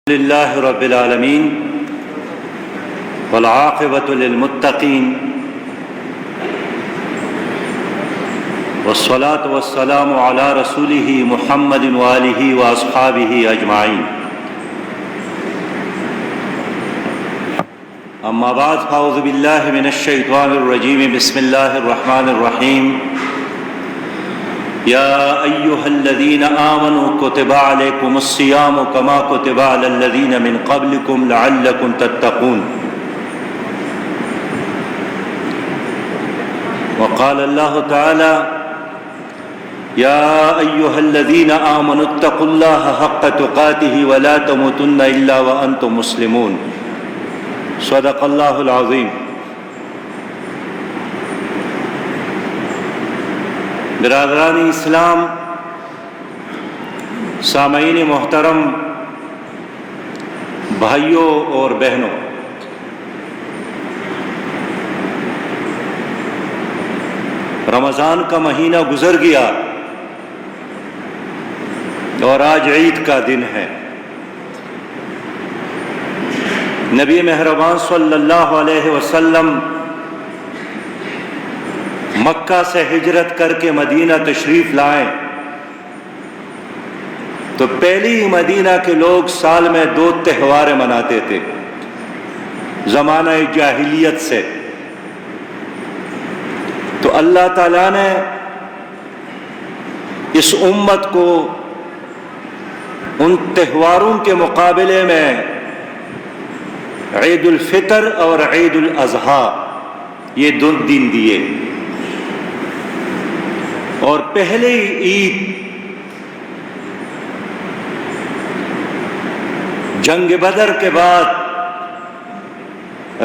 للہ رب العالمین والعاقبۃ للمتقین والصلاة والسلام علی رسولہ محمد وآلہ واصحابہ اجمعین۔ اما بعد فاعوذ باللہ من الشیطان الرجیم، بسم اللہ الرحمن الرحیم۔ یا ایہا الذین آمنوا کتب علیکم الصیام کما کتب علی الذین من قبلکم لعلکم تتقون۔ وقال اللہ تعالی یا ایہا الذین آمنوا اتقوا اللہ حق تقاتہ ولا تموتن الا وانتم مسلمون۔ صدق اللہ العظیم۔ برادران اسلام، سامعین محترم، بھائیوں اور بہنوں، رمضان کا مہینہ گزر گیا اور آج عید کا دن ہے۔ نبی مہربان صلی اللہ علیہ وسلم مکہ سے ہجرت کر کے مدینہ تشریف لائے تو پہلی ہی مدینہ کے لوگ سال میں 2 تہوار مناتے تھے زمانہ جاہلیت سے۔ تو اللہ تعالیٰ نے اس امت کو ان تہواروں کے مقابلے میں عید الفطر اور عید الاضحیٰ یہ 2 دن دیے، اور پہلے عید جنگ بدر کے بعد،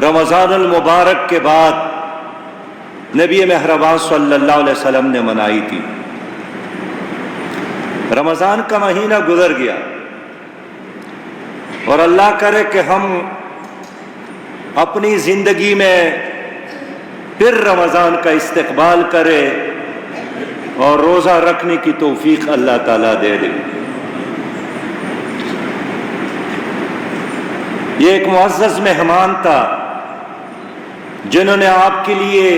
رمضان المبارک کے بعد نبی مہربان صلی اللہ علیہ وسلم نے منائی تھی۔ رمضان کا مہینہ گزر گیا اور اللہ کرے کہ ہم اپنی زندگی میں پھر رمضان کا استقبال کرے اور روزہ رکھنے کی توفیق اللہ تعالیٰ دے دے۔ یہ ایک معزز مہمان تھا جنہوں نے آپ کے لیے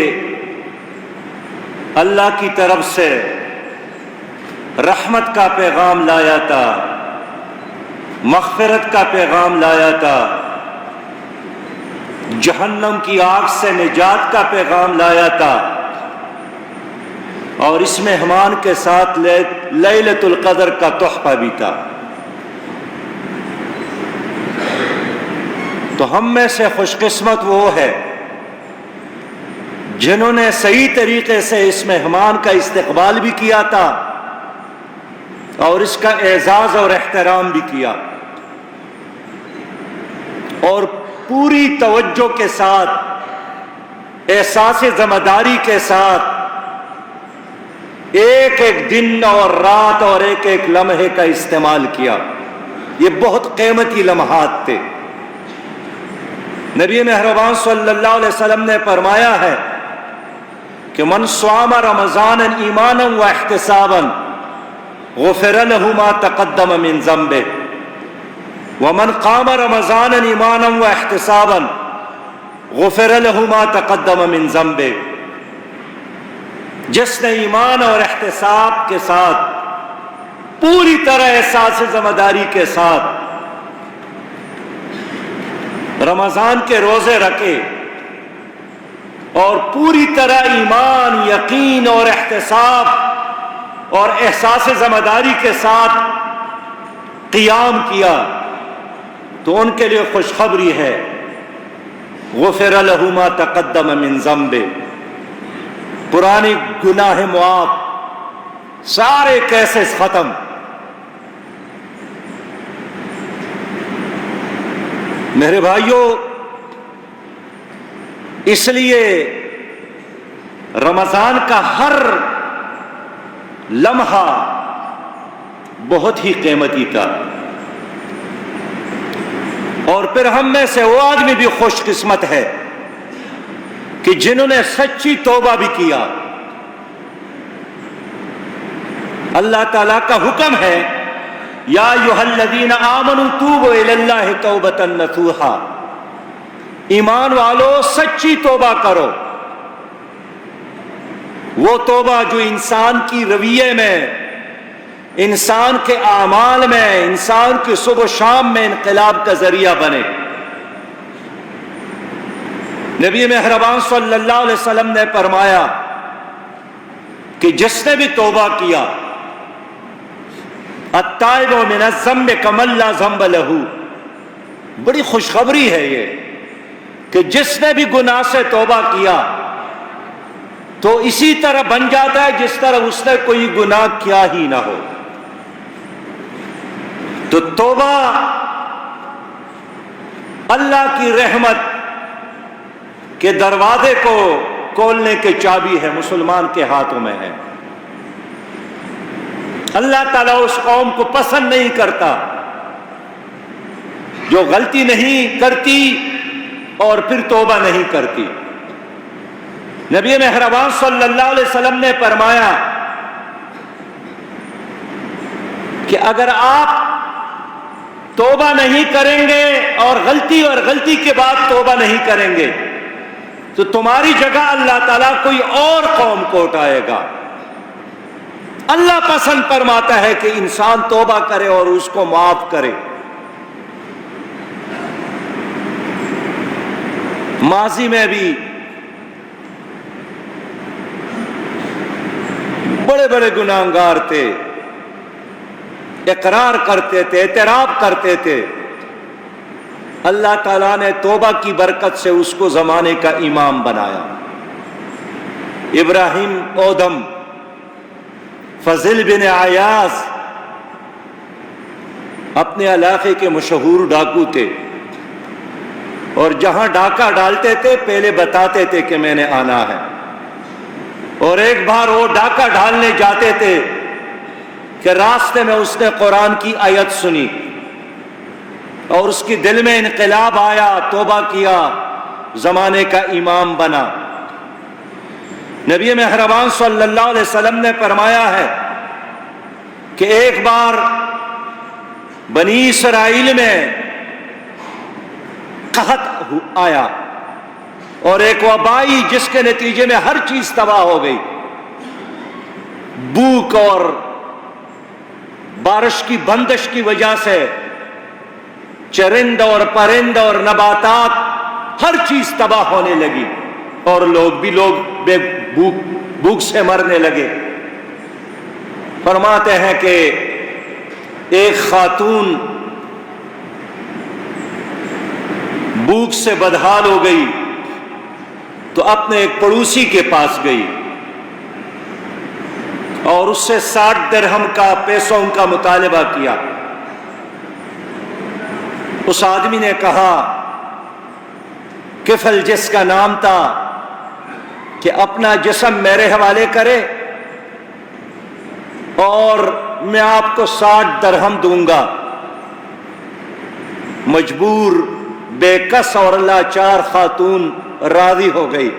اللہ کی طرف سے رحمت کا پیغام لایا تھا، مغفرت کا پیغام لایا تھا، جہنم کی آگ سے نجات کا پیغام لایا تھا، اور اس مہمان کے ساتھ لیلۃ القدر کا تحفہ بھی تھا۔ تو ہم میں سے خوش قسمت وہ ہے جنہوں نے صحیح طریقے سے اس مہمان کا استقبال بھی کیا تھا اور اس کا اعزاز اور احترام بھی کیا، اور پوری توجہ کے ساتھ، احساس ذمہ داری کے ساتھ ایک ایک دن اور رات اور ایک ایک لمحے کا استعمال کیا۔ یہ بہت قیمتی لمحات تھے۔ نبی مہربان صلی اللہ علیہ وسلم نے فرمایا ہے کہ من صام رمضان ایمانا واحتسابا غفر له ما تقدم من ذنبه ومن قام رمضان ایمانا واحتسابا غفر له ما تقدم من ذنبه۔ جس نے ایمان اور احتساب کے ساتھ، پوری طرح احساس ذمہ داری کے ساتھ رمضان کے روزے رکھے اور پوری طرح ایمان، یقین اور احتساب اور احساس ذمہ داری کے ساتھ قیام کیا، تو ان کے لیے خوشخبری ہے، غفر له ما تقدم من ذنبه، پرانے گناہ معاف، سارے کیسز ختم۔ میرے بھائیوں، اس لیے رمضان کا ہر لمحہ بہت ہی قیمتی تھا، اور پھر ہم میں سے وہ آدمی بھی خوش قسمت ہے کہ جنہوں نے سچی توبہ بھی کیا۔ اللہ تعالیٰ کا حکم ہے یا ایھا الذین آمنوا توبوا الی اللہ توبۃ نصوحا، ایمان والو سچی توبہ کرو، وہ توبہ جو انسان کی رویے میں، انسان کے اعمال میں، انسان کے صبح و شام میں انقلاب کا ذریعہ بنے۔ نبی مہربان صلی اللہ علیہ وسلم نے فرمایا کہ جس نے بھی توبہ کیا، التائب من الذنب کمن لا ذنب لہ، بڑی خوشخبری ہے یہ کہ جس نے بھی گناہ سے توبہ کیا تو اسی طرح بن جاتا ہے جس طرح اس نے کوئی گناہ کیا ہی نہ ہو۔ تو توبہ اللہ کی رحمت کے دروازے کو کھولنے کی چابی ہے، مسلمان کے ہاتھوں میں ہے۔ اللہ تعالیٰ اس قوم کو پسند نہیں کرتا جو غلطی نہیں کرتی اور پھر توبہ نہیں کرتی۔ نبی مہربان صلی اللہ علیہ وسلم نے فرمایا کہ اگر آپ توبہ نہیں کریں گے اور غلطی کے بعد توبہ نہیں کریں گے تو تمہاری جگہ اللہ تعالیٰ کوئی اور قوم کو اٹھائے گا۔ اللہ پسند فرماتا ہے کہ انسان توبہ کرے اور اس کو معاف کرے۔ ماضی میں بھی بڑے بڑے گناہگار تھے، اقرار کرتے تھے، اعتراف کرتے تھے، اللہ تعالیٰ نے توبہ کی برکت سے اس کو زمانے کا امام بنایا۔ ابراہیم اودم، فضل بن عیاض اپنے علاقے کے مشہور ڈاکو تھے، اور جہاں ڈاکہ ڈالتے تھے پہلے بتاتے تھے کہ میں نے آنا ہے، اور ایک بار وہ ڈاکہ ڈالنے جاتے تھے کہ راستے میں اس نے قرآن کی آیت سنی اور اس کی دل میں انقلاب آیا، توبہ کیا، زمانے کا امام بنا۔ نبی مہربان صلی اللہ علیہ وسلم نے فرمایا ہے کہ ایک بار بنی اسرائیل میں قحط آیا اور ایک وبائی جس کے نتیجے میں ہر چیز تباہ ہو گئی، بھوک اور بارش کی بندش کی وجہ سے چرند اور پرند اور نباتات ہر چیز تباہ ہونے لگی، اور لوگ بے بھوک سے مرنے لگے۔ فرماتے ہیں کہ ایک خاتون بھوک سے بدحال ہو گئی تو اپنے ایک پڑوسی کے پاس گئی اور اس سے 60 درہم کا پیسوں کا مطالبہ کیا۔ اس آدمی نے کہا، کفل جس کا نام تھا، کہ اپنا جسم میرے حوالے کرے اور میں آپ کو 60 درہم دوں گا۔ مجبور، بے کس اور لاچار خاتون راضی ہو گئی،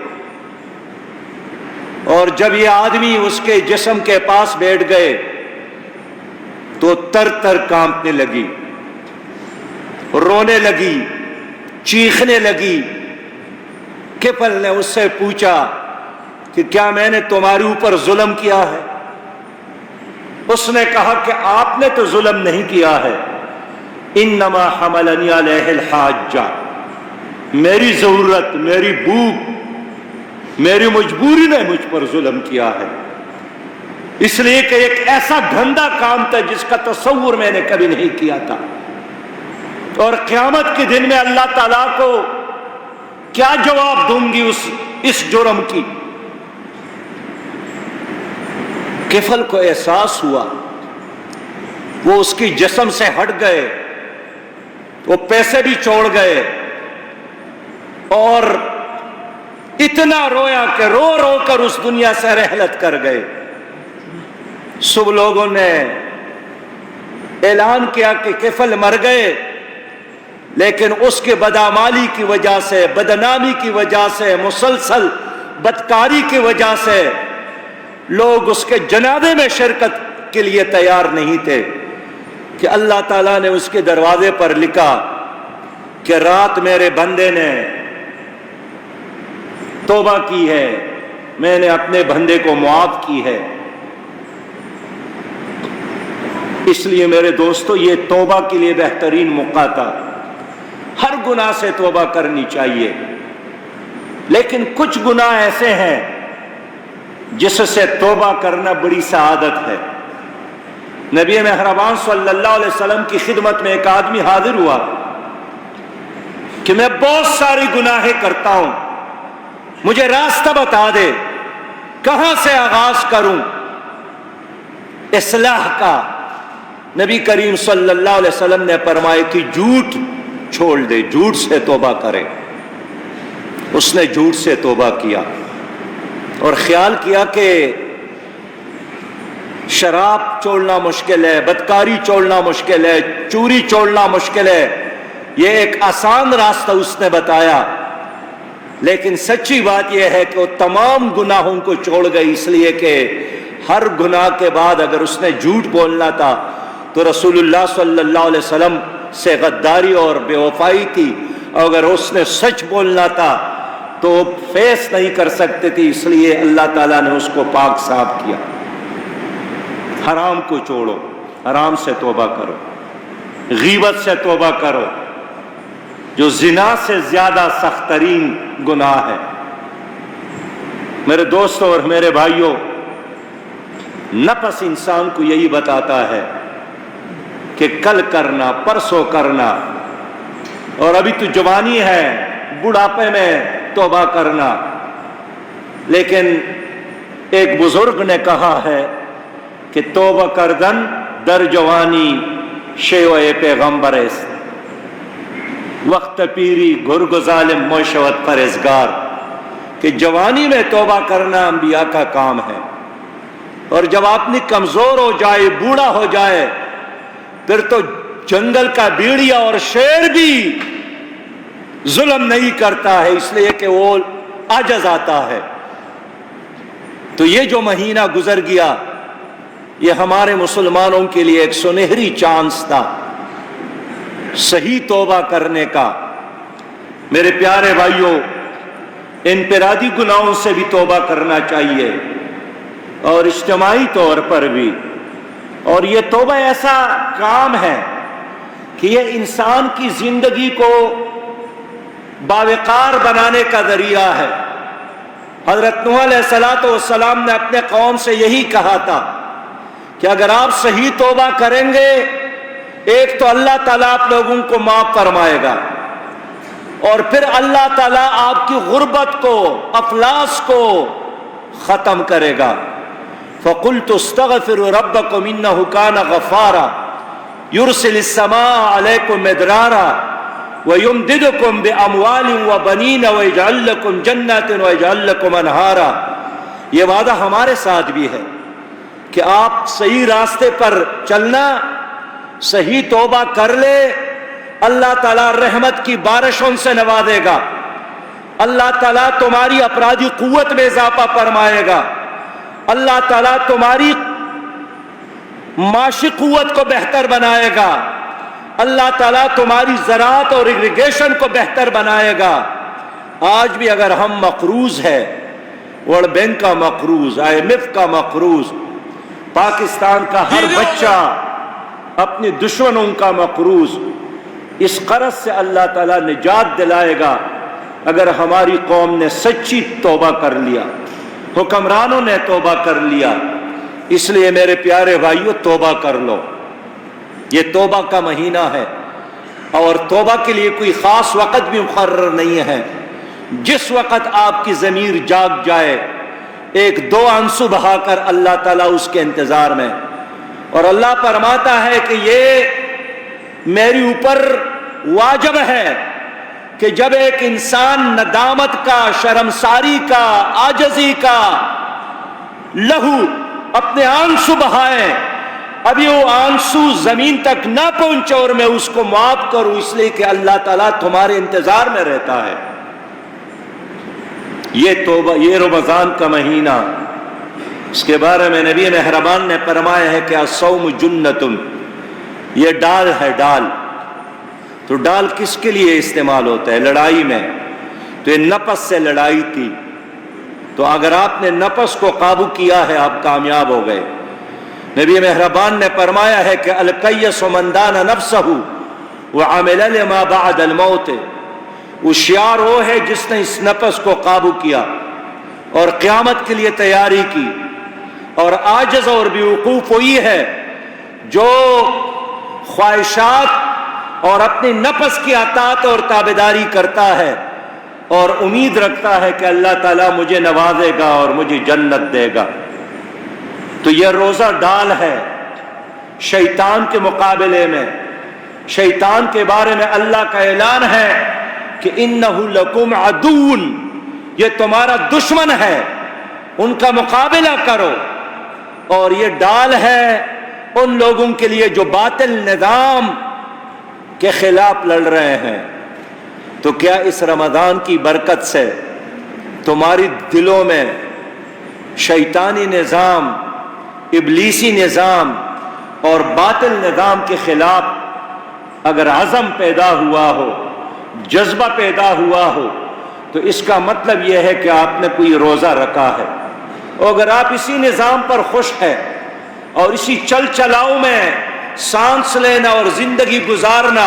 اور جب یہ آدمی اس کے جسم کے پاس بیٹھ گئے تو تر تر کانپنے لگی، رونے لگی، چیخنے لگی۔ کفل نے اس سے پوچھا کہ کیا میں نے تمہارے اوپر ظلم کیا ہے؟ اس نے کہا کہ آپ نے تو ظلم نہیں کیا ہے، انما حملنی علیہ الحاجہ، میری ضرورت، میری بھوک، میری مجبوری نے مجھ پر ظلم کیا ہے، اس لیے کہ ایک ایسا گندا کام تھا جس کا تصور میں نے کبھی نہیں کیا تھا، اور قیامت کے دن میں اللہ تعالیٰ کو کیا جواب دوں گی اس جرم کی۔ کفل کو احساس ہوا، وہ اس کی جسم سے ہٹ گئے، وہ پیسے بھی چھوڑ گئے، اور اتنا رویا کہ رو رو کر اس دنیا سے رحلت کر گئے۔ سب لوگوں نے اعلان کیا کہ کفل مر گئے، لیکن اس کے بدعمالی کی وجہ سے، بدنامی کی وجہ سے، مسلسل بدکاری کی وجہ سے لوگ اس کے جنازے میں شرکت کے لیے تیار نہیں تھے۔ کہ اللہ تعالیٰ نے اس کے دروازے پر لکھا کہ رات میرے بندے نے توبہ کی ہے، میں نے اپنے بندے کو معاف کی ہے۔ اس لیے میرے دوستو یہ توبہ کے لیے بہترین موقع تھا۔ ہر گناہ سے توبہ کرنی چاہیے، لیکن کچھ گناہ ایسے ہیں جس سے توبہ کرنا بڑی سعادت ہے۔ نبی مہربان صلی اللہ علیہ وسلم کی خدمت میں ایک آدمی حاضر ہوا کہ میں بہت ساری گناہیں کرتا ہوں، مجھے راستہ بتا دے، کہاں سے آغاز کروں اصلاح کا؟ نبی کریم صلی اللہ علیہ وسلم نے فرمایا کہ جھوٹ چھوڑ دے، جھوٹ سے توبہ کرے۔ اس نے جھوٹ سے توبہ کیا اور خیال کیا کہ شراب چھوڑنا مشکل ہے، بدکاری چھوڑنا مشکل ہے، چوری چھوڑنا مشکل ہے، یہ ایک آسان راستہ اس نے بتایا۔ لیکن سچی بات یہ ہے کہ وہ تمام گناہوں کو چھوڑ گئی، اس لیے کہ ہر گناہ کے بعد اگر اس نے جھوٹ بولنا تھا تو رسول اللہ صلی اللہ علیہ وسلم سے غداری اور بے وفائی تھی، اور اگر اس نے سچ بولنا تھا تو فیس نہیں کر سکتے تھی، اس لیے اللہ تعالیٰ نے اس کو پاک صاف کیا۔ حرام کو چھوڑو، حرام سے توبہ کرو، غیبت سے توبہ کرو جو زنا سے زیادہ سخت ترین گناہ ہے۔ میرے دوستوں اور میرے بھائیوں، نفس انسان کو یہی بتاتا ہے کہ کل کرنا، پرسوں کرنا، اور ابھی تو جوانی ہے، بڑھاپے میں توبہ کرنا۔ لیکن ایک بزرگ نے کہا ہے کہ توبہ کردن در جوانی شیوہ پیغمبر است، وقت پیری گرگ ظالم موشوت پرہیزگار، کہ جوانی میں توبہ کرنا انبیاء کا کام ہے، اور جب آدمی کمزور ہو جائے، بوڑھا ہو جائے، پھر تو جنگل کا بھیڑیا اور شیر بھی ظلم نہیں کرتا ہے، اس لیے کہ وہ عاجز آتا ہے۔ تو یہ جو مہینہ گزر گیا، یہ ہمارے مسلمانوں کے لیے ایک سنہری چانس تھا صحیح توبہ کرنے کا۔ میرے پیارے بھائیوں، انفرادی گناہوں سے بھی توبہ کرنا چاہیے اور اجتماعی طور پر بھی۔ اور یہ توبہ ایسا کام ہے کہ یہ انسان کی زندگی کو باوقار بنانے کا ذریعہ ہے۔ حضرت نوح علیہ السلام نے اپنے قوم سے یہی کہا تھا کہ اگر آپ صحیح توبہ کریں گے، ایک تو اللہ تعالیٰ آپ لوگوں کو معاف فرمائے گا، اور پھر اللہ تعالیٰ آپ کی غربت کو، افلاس کو ختم کرے گا۔ فَقُلْتُ اسْتَغْفِرُوا رَبَّكُمْ إِنَّهُ كَانَ غَفَّارًا يُرْسِلِ السَّمَاءَ عَلَيْكُمْ مِدْرَارًا وَيُمْدِدْكُمْ بِأَمْوَالٍ وَبَنِينَ وَيَجْعَلْ لَكُمْ جَنَّاتٍ وَيَجْعَلْ لَكُمْ أَنْهَارًا۔ یہ وعدہ ہمارے ساتھ بھی ہے کہ آپ صحیح راستے پر چلنا، صحیح توبہ کر لے، اللہ تعالیٰ رحمت کی بارشوں سے نوازے گا، اللہ تعالیٰ تمہاری افرادی قوت میں اضافہ فرمائے گا، اللہ تعالیٰ تمہاری معاشی قوت کو بہتر بنائے گا، اللہ تعالیٰ تمہاری زراعت اور اریگیشن کو بہتر بنائے گا۔ آج بھی اگر ہم مقروض ہے، ورلڈ بینک کا مقروض، IMF کا مقروض، پاکستان کا ہر بچہ اپنے دشمنوں کا مقروض، اس قرض سے اللہ تعالیٰ نجات دلائے گا اگر ہماری قوم نے سچی توبہ کر لیا، حکمرانوں نے توبہ کر لیا۔ اس لیے میرے پیارے بھائیوں، توبہ کر لو، یہ توبہ کا مہینہ ہے، اور توبہ کے لیے کوئی خاص وقت بھی مقرر نہیں ہے۔ جس وقت آپ کی ضمیر جاگ جائے، ایک دو آنسو بہا کر اللہ تعالیٰ اس کے انتظار میں، اور اللہ فرماتا ہے کہ یہ میری اوپر واجب ہے کہ جب ایک انسان ندامت کا، شرمساری کا، عاجزی کا لہو اپنے آنسو بہائے، ابھی وہ آنسو زمین تک نہ پہنچے اور میں اس کو معاف کروں، اس لیے کہ اللہ تعالیٰ تمہارے انتظار میں رہتا ہے۔ یہ توبہ، یہ رمضان کا مہینہ، اس کے بارے میں نبی مہربان نے فرمایا ہے کہ الصوم جنۃ یہ ڈال ہے ڈال. تو ڈال کس کے لیے استعمال ہوتا ہے؟ لڑائی میں. تو یہ نفس سے لڑائی تھی. تو اگر آپ نے نفس کو قابو کیا ہے آپ کامیاب ہو گئے. نبی مہربان نے فرمایا ہے کہ القیس من دان نفسہ وعمل لما بعد الموت. ہوشیار وہ ہے جس نے اس نفس کو قابو کیا اور قیامت کے لیے تیاری کی. اور عاجز اور بیوقوف وہی ہے جو خواہشات اور اپنی نفس کی اطاعت اور تابعداری کرتا ہے اور امید رکھتا ہے کہ اللہ تعالیٰ مجھے نوازے گا اور مجھے جنت دے گا. تو یہ روزہ ڈال ہے شیطان کے مقابلے میں. شیطان کے بارے میں اللہ کا اعلان ہے کہ اِنَّهُ لَكُمْ عَدُوٌ، یہ تمہارا دشمن ہے، ان کا مقابلہ کرو. اور یہ ڈال ہے ان لوگوں کے لیے جو باطل نظام کے خلاف لڑ رہے ہیں. تو کیا اس رمضان کی برکت سے تمہاری دلوں میں شیطانی نظام، ابلیسی نظام اور باطل نظام کے خلاف اگر عزم پیدا ہوا ہو، جذبہ پیدا ہوا ہو، تو اس کا مطلب یہ ہے کہ آپ نے کوئی روزہ رکھا ہے. اور اگر آپ اسی نظام پر خوش ہیں اور اسی چل چلاؤ میں سانس لینا اور زندگی گزارنا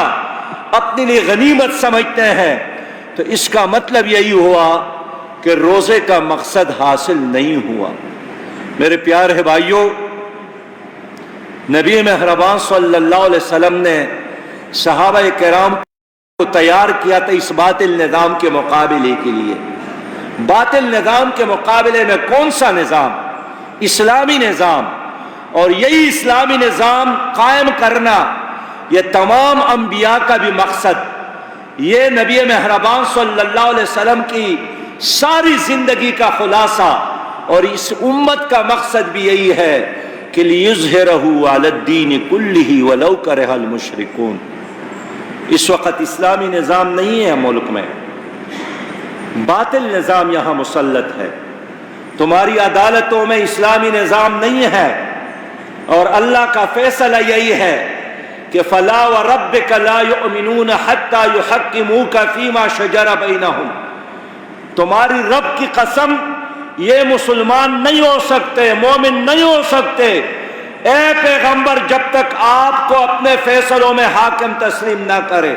اپنے لیے غنیمت سمجھتے ہیں، تو اس کا مطلب یہی ہوا کہ روزے کا مقصد حاصل نہیں ہوا. میرے پیارے بھائیوں، نبی مہربان صلی اللہ علیہ وسلم نے صحابہ کرام کو تیار کیا تھا اس باطل نظام کے مقابلے کے لیے. باطل نظام کے مقابلے میں کون سا نظام؟ اسلامی نظام. اور یہی اسلامی نظام قائم کرنا یہ تمام انبیاء کا بھی مقصد. یہ نبی مہربان صلی اللہ علیہ وسلم کی ساری زندگی کا خلاصہ اور اس امت کا مقصد بھی یہی ہے کہ لِيُظْهِرَهُ عَلَى الدِّينِ كُلِّهِ وَلَوْ كَرِهَ الْمُشْرِكُونَ. اس وقت اسلامی نظام نہیں ہے ملک میں، باطل نظام یہاں مسلط ہے. تمہاری عدالتوں میں اسلامی نظام نہیں ہے. اور اللہ کا فیصلہ یہی ہے کہ فَلَا وَرَبِّكَ لَا يُؤْمِنُونَ حَتَّى يُحَكِّمُوكَ فِي مَا شَجَرَ بَيْنَهُمْ. تمہاری رب کی قسم، یہ مسلمان نہیں ہو سکتے، مومن نہیں ہو سکتے اے پیغمبر جب تک آپ کو اپنے فیصلوں میں حاکم تسلیم نہ کرے.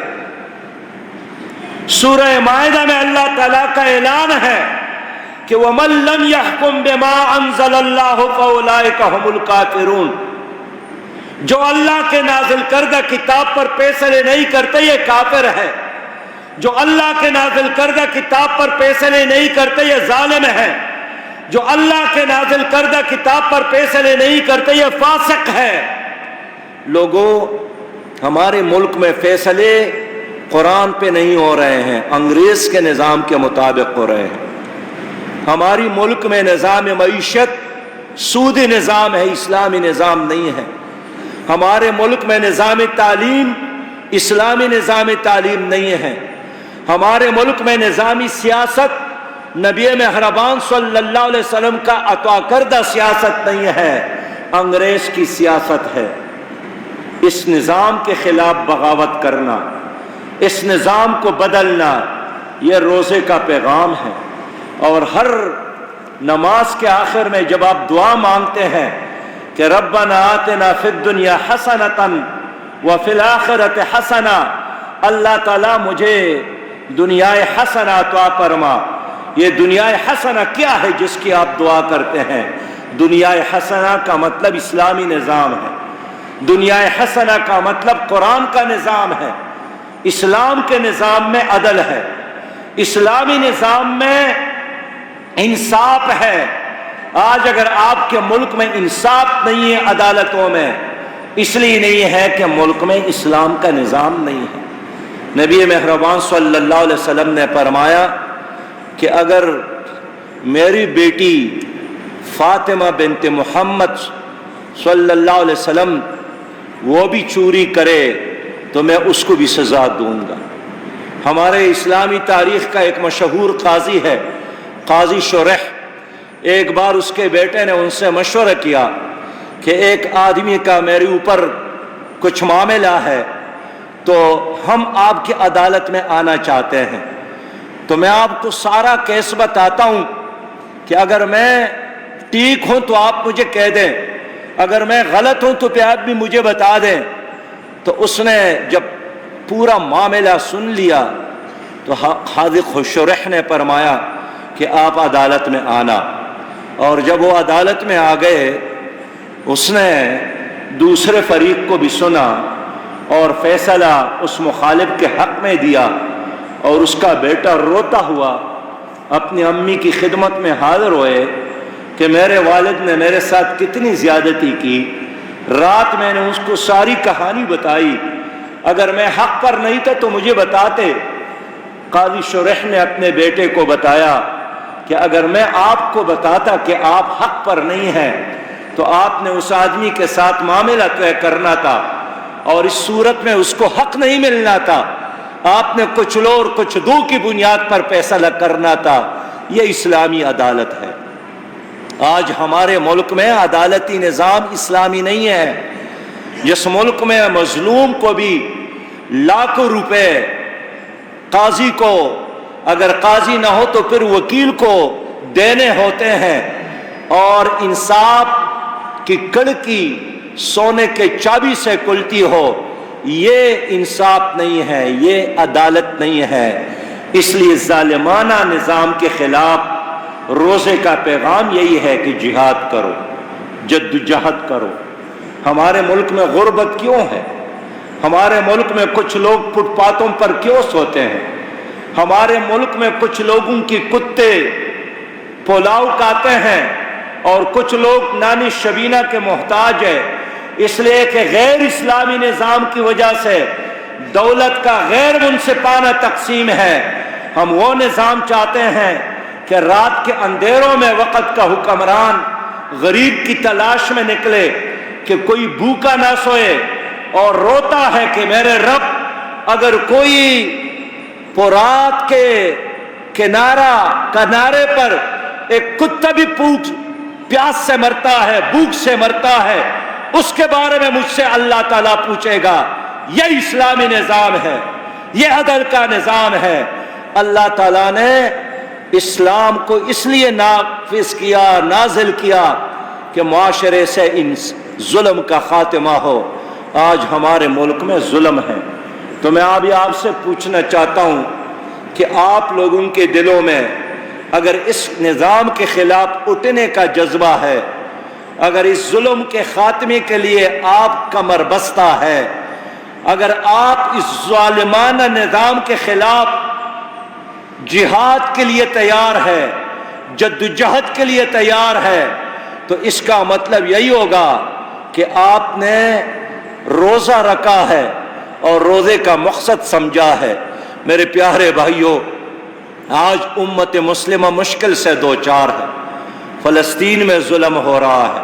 سورہ مائدہ میں اللہ تعالیٰ کا اعلان ہے کہ وَمَن لَّمْ يَحْكُمْ بِمَا أَنزَلَ اللَّهُ فَأُولَٰئِكَ هُمُ الْكَافِرُونَ. جو اللہ کے نازل کردہ کتاب پر فیصلے نہیں کرتے یہ کافر ہے. جو اللہ کے نازل کردہ کتاب پر فیصلے نہیں کرتے یہ ظالم ہے. جو اللہ کے نازل کردہ کتاب پر فیصلے نہیں کرتے یہ فاسق ہے. لوگوں، ہمارے ملک میں فیصلے قرآن پہ نہیں ہو رہے ہیں، انگریز کے نظام کے مطابق ہو رہے ہیں. ہماری ملک میں نظام معیشت سودی نظام ہے، اسلامی نظام نہیں ہے. ہمارے ملک میں نظام تعلیم اسلامی نظام تعلیم نہیں ہے. ہمارے ملک میں نظامی سیاست نبی مہربان صلی اللہ علیہ وسلم کا عطا کردہ سیاست نہیں ہے، انگریز کی سیاست ہے. اس نظام کے خلاف بغاوت کرنا، اس نظام کو بدلنا، یہ روزے کا پیغام ہے. اور ہر نماز کے آخر میں جب آپ دعا مانگتے ہیں کہ ربنا آتنا فی الدنیا حسنۃ وفی الآخرۃ حسنہ، اللہ تعالیٰ مجھے دنیا حسنہ عطا فرما. یہ دنیا حسنہ کیا ہے جس کی آپ دعا کرتے ہیں؟ دنیا حسنہ کا مطلب اسلامی نظام ہے. دنیا حسنہ کا مطلب قرآن کا نظام ہے. اسلام کے نظام میں عدل ہے، اسلامی نظام میں انصاف ہے. آج اگر آپ کے ملک میں انصاف نہیں ہے عدالتوں میں، اس لیے نہیں ہے کہ ملک میں اسلام کا نظام نہیں ہے. نبی مہربان صلی اللہ علیہ وسلم نے فرمایا کہ اگر میری بیٹی فاطمہ بنت محمد صلی اللہ علیہ وسلم وہ بھی چوری کرے تو میں اس کو بھی سزا دوں گا. ہمارے اسلامی تاریخ کا ایک مشہور قاضی ہے، قاضی شریح. ایک بار اس کے بیٹے نے ان سے مشورہ کیا کہ ایک آدمی کا میرے اوپر کچھ معاملہ ہے تو ہم آپ کی عدالت میں آنا چاہتے ہیں، تو میں آپ کو سارا کیس بتاتا ہوں کہ اگر میں ٹھیک ہوں تو آپ مجھے کہہ دیں، اگر میں غلط ہوں تو پھر آپ بھی مجھے بتا دیں۔ تو اس نے جب پورا معاملہ سن لیا تو قاضی خشرح نے فرمایا کہ آپ عدالت میں آنا، اور جب وہ عدالت میں آ گئے اس نے دوسرے فریق کو بھی سنا اور فیصلہ اس مخالف کے حق میں دیا، اور اس کا بیٹا روتا ہوا اپنی امی کی خدمت میں حاضر ہوئے کہ میرے والد نے میرے ساتھ کتنی زیادتی کی، رات میں نے اس کو ساری کہانی بتائی، اگر میں حق پر نہیں تھا تو مجھے بتاتے۔ قاضی شرح نے اپنے بیٹے کو بتایا کہ اگر میں آپ کو بتاتا کہ آپ حق پر نہیں ہیں تو آپ نے اس آدمی کے ساتھ معاملہ طے کرنا تھا، اور اس صورت میں اس کو حق نہیں ملنا تھا، آپ نے کچھ لو اور کچھ دو کی بنیاد پر فیصلہ کرنا تھا۔ یہ اسلامی عدالت ہے۔ آج ہمارے ملک میں عدالتی نظام اسلامی نہیں ہے۔ جس ملک میں مظلوم کو بھی لاکھوں روپے قاضی کو، اگر قاضی نہ ہو تو پھر وکیل کو دینے ہوتے ہیں، اور انصاف کی کڑکی سونے کے چابی سے کھلتی ہو، یہ انصاف نہیں ہے، یہ عدالت نہیں ہے۔ اس لیے ظالمانہ نظام کے خلاف روزے کا پیغام یہی ہے کہ جہاد کرو، جدوجہد کرو۔ ہمارے ملک میں غربت کیوں ہے؟ ہمارے ملک میں کچھ لوگ فٹ پاتھوں پر کیوں سوتے ہیں؟ ہمارے ملک میں کچھ لوگوں کی کتے پلاؤ کھاتے ہیں اور کچھ لوگ نانی شبینہ کے محتاج ہیں، اس لیے کہ غیر اسلامی نظام کی وجہ سے دولت کا غیر منصفانہ تقسیم ہے۔ ہم وہ نظام چاہتے ہیں کہ رات کے اندھیروں میں وقت کا حکمران غریب کی تلاش میں نکلے کہ کوئی بھوکا نہ سوئے اور روتا ہے کہ میرے رب، اگر کوئی فرات کے کنارے پر ایک کتا بھی پیاس سے مرتا ہے، بھوک سے مرتا ہے، اس کے بارے میں مجھ سے اللہ تعالیٰ پوچھے گا۔ یہ اسلامی نظام ہے، یہ عدل کا نظام ہے۔ اللہ تعالیٰ نے اسلام کو اس لیے نافذ کیا، نازل کیا کہ معاشرے سے ان ظلم کا خاتمہ ہو۔ آج ہمارے ملک میں ظلم ہے، تو میں ابھی آپ سے پوچھنا چاہتا ہوں کہ آپ لوگوں کے دلوں میں اگر اس نظام کے خلاف اٹھنے کا جذبہ ہے، اگر اس ظلم کے خاتمے کے لیے آپ کمر بستہ ہے، اگر آپ اس ظالمانہ نظام کے خلاف جہاد کے لیے تیار ہے، جدوجہد کے لیے تیار ہے، تو اس کا مطلب یہی ہوگا کہ آپ نے روزہ رکھا ہے اور روزے کا مقصد سمجھا ہے۔ میرے پیارے بھائیوں، آج امت مسلمہ مشکل سے دوچار ہے۔ فلسطین میں ظلم ہو رہا ہے،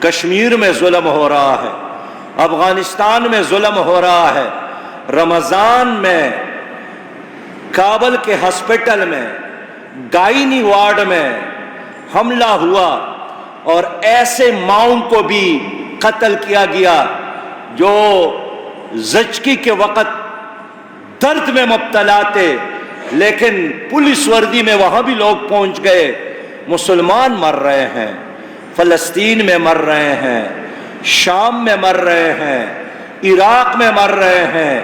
کشمیر میں ظلم ہو رہا ہے، افغانستان میں ظلم ہو رہا ہے۔ رمضان میں کابل کے ہسپتال میں گائنی وارڈ میں حملہ ہوا اور ایسے ماؤں کو بھی قتل کیا گیا جو زچگی کے وقت درد میں مبتلا تھے، لیکن پولیس وردی میں وہاں بھی لوگ پہنچ گئے۔ مسلمان مر رہے ہیں، فلسطین میں مر رہے ہیں، شام میں مر رہے ہیں، عراق میں مر رہے ہیں،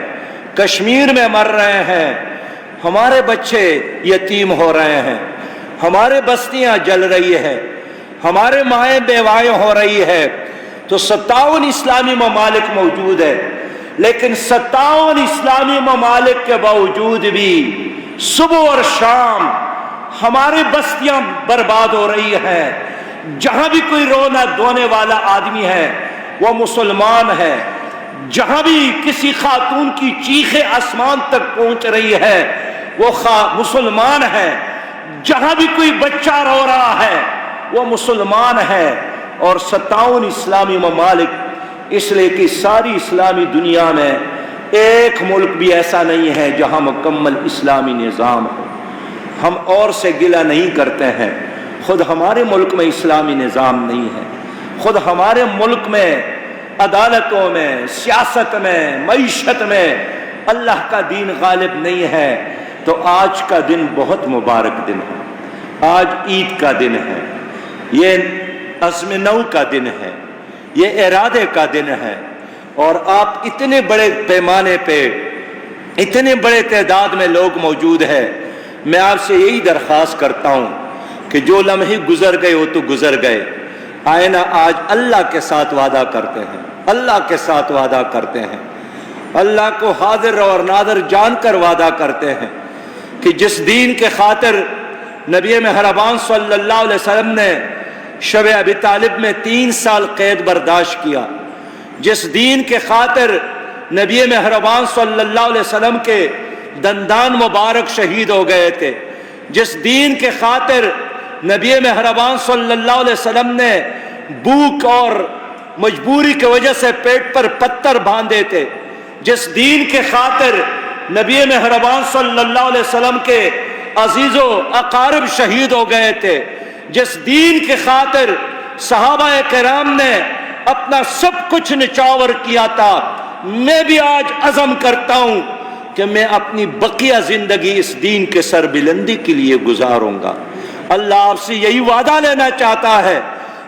کشمیر میں مر رہے ہیں۔ ہمارے بچے یتیم ہو رہے ہیں، ہمارے بستیاں جل رہی ہے، ہمارے مائیں بیوائیں ہو رہی ہے۔ تو 57 اسلامی ممالک موجود ہے، لیکن 57 اسلامی ممالک کے باوجود بھی صبح اور شام ہماری بستیاں برباد ہو رہی ہیں۔ جہاں بھی کوئی رونا دھونے والا آدمی ہے وہ مسلمان ہے، جہاں بھی کسی خاتون کی چیخیں آسمان تک پہنچ رہی ہے وہ مسلمان ہے، جہاں بھی کوئی بچہ رو رہا ہے وہ مسلمان ہے۔ اور 57 اسلامی ممالک، اس لیے کہ ساری اسلامی دنیا میں ایک ملک بھی ایسا نہیں ہے جہاں مکمل اسلامی نظام ہو۔ ہم اور سے گلہ نہیں کرتے ہیں، خود ہمارے ملک میں اسلامی نظام نہیں ہے، خود ہمارے ملک میں عدالتوں میں، سیاست میں، معیشت میں اللہ کا دین غالب نہیں ہے، تو آج کا دن بہت مبارک دن ہے۔ آج عید کا دن ہے، یہ عزم نو کا دن ہے، یہ ارادے کا دن ہے، اور آپ اتنے بڑے پیمانے پہ، اتنے بڑے تعداد میں لوگ موجود ہیں۔ میں آپ سے یہی درخواست کرتا ہوں کہ جو لمحے گزر گئے وہ تو گزر گئے، آئے نا آج اللہ کے ساتھ وعدہ کرتے ہیں، اللہ کے ساتھ وعدہ کرتے ہیں، اللہ کو حاضر اور ناظر جان کر وعدہ کرتے ہیں کہ جس دین کے خاطر نبی مہربان صلی اللہ علیہ وسلم نے شب ابی طالب میں 3 سال قید برداشت کیا، جس دین کے خاطر نبی مہربان صلی اللہ علیہ وسلم کے دندان مبارک شہید ہو گئے تھے، جس دین کے خاطر نبی مہربان صلی اللہ علیہ وسلم نے بھوک اور مجبوری کی وجہ سے پیٹ پر پتھر باندھے تھے، جس دین کے خاطر نبی مہربان صلی اللہ علیہ وسلم کے عزیز و اقارب شہید ہو گئے تھے، جس دین کے خاطر صحابہ کرام نے اپنا سب کچھ نچاور کیا تھا، میں بھی آج عزم کرتا ہوں کہ میں اپنی بقیہ زندگی اس دین کے سربلندی کے لیے گزاروں گا۔ اللہ آپ سے یہی وعدہ لینا چاہتا ہے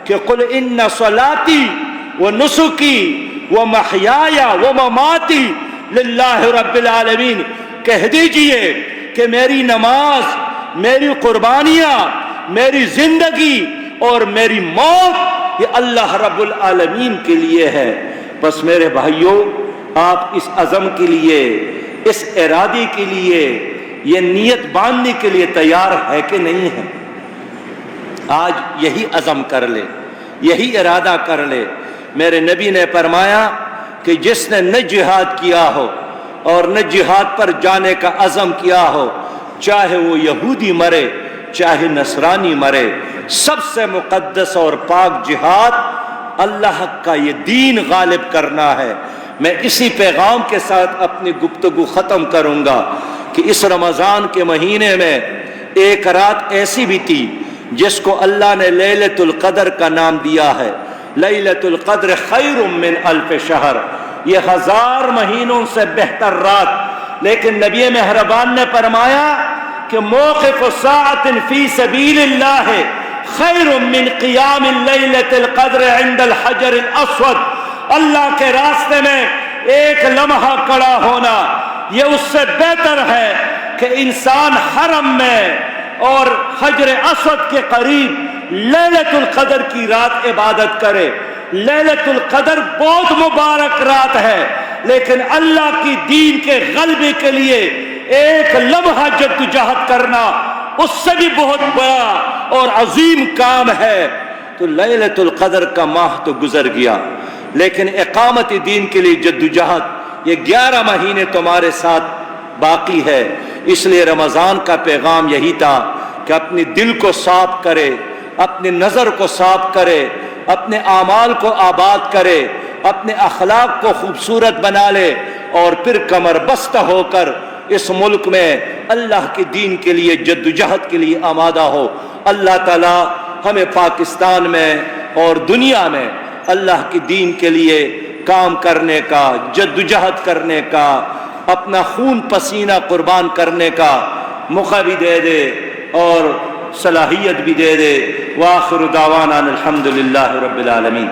کہ قل ان صلاتی و نسکی و محیای و مماتی للہ رب العالمین، کہہ دیجئے کہ میری نماز، میری قربانیاں، میری زندگی اور میری موت یہ اللہ رب العالمین کے لیے ہے۔ بس میرے بھائیوں، آپ اس عزم کے لیے، اس ارادے کے لیے، یہ نیت باندھنے کے لیے تیار ہے کہ نہیں ہے؟ آج یہی عزم کر لے، یہی ارادہ کر لے۔ میرے نبی نے فرمایا کہ جس نے نہ جہاد کیا ہو اور نہ جہاد پر جانے کا عزم کیا ہو، چاہے وہ یہودی مرے چاہے نصرانی مرے، سب سے مقدس اور پاک جہاد اللہ کا یہ دین غالب کرنا ہے۔ میں اسی پیغام کے ساتھ اپنی گفتگو ختم کروں گا کہ اس رمضان کے مہینے میں ایک رات ایسی بھی تھی جس کو اللہ نے لیلۃ القدر کا نام دیا ہے۔ لیلۃ القدر خیر من الف شہر، یہ 1000 مہینوں سے بہتر رات۔ لیکن نبی مہربان نے فرمایا کہ موقف ساعۃ فی سبیل اللہ خیر من قیام لیلۃ القدر عند الحجر الاسود، اللہ کے راستے میں ایک لمحہ کھڑا ہونا یہ اس سے بہتر ہے کہ انسان حرم میں اور حجر اسود کے قریب لیلۃ القدر کی رات عبادت کرے۔ لیلۃ القدر بہت مبارک رات ہے، لیکن اللہ کی دین کے غلبے کے لیے ایک لمحہ جدوجہد کرنا اس سے بھی بہت بڑا اور عظیم کام ہے۔ تو لیلۃ القدر کا ماہ تو گزر گیا، لیکن اقامت دین کے لیے جدوجہد یہ 11 مہینے تمہارے ساتھ باقی ہے۔ اس لیے رمضان کا پیغام یہی تھا کہ اپنے دل کو صاف کرے، اپنے نظر کو صاف کرے، اپنے اعمال کو آباد کرے، اپنے اخلاق کو خوبصورت بنا لے، اور پھر کمر بستہ ہو کر اس ملک میں اللہ کے دین کے لیے جدوجہد کے لیے آمادہ ہو۔ اللہ تعالی ہمیں پاکستان میں اور دنیا میں اللہ کے دین کے لیے کام کرنے کا، جدوجہد کرنے کا، اپنا خون پسینہ قربان کرنے کا موقع بھی دے دے اور صلاحیت بھی دے دے۔ وآخر دعوانا الحمدللہ رب العالمین۔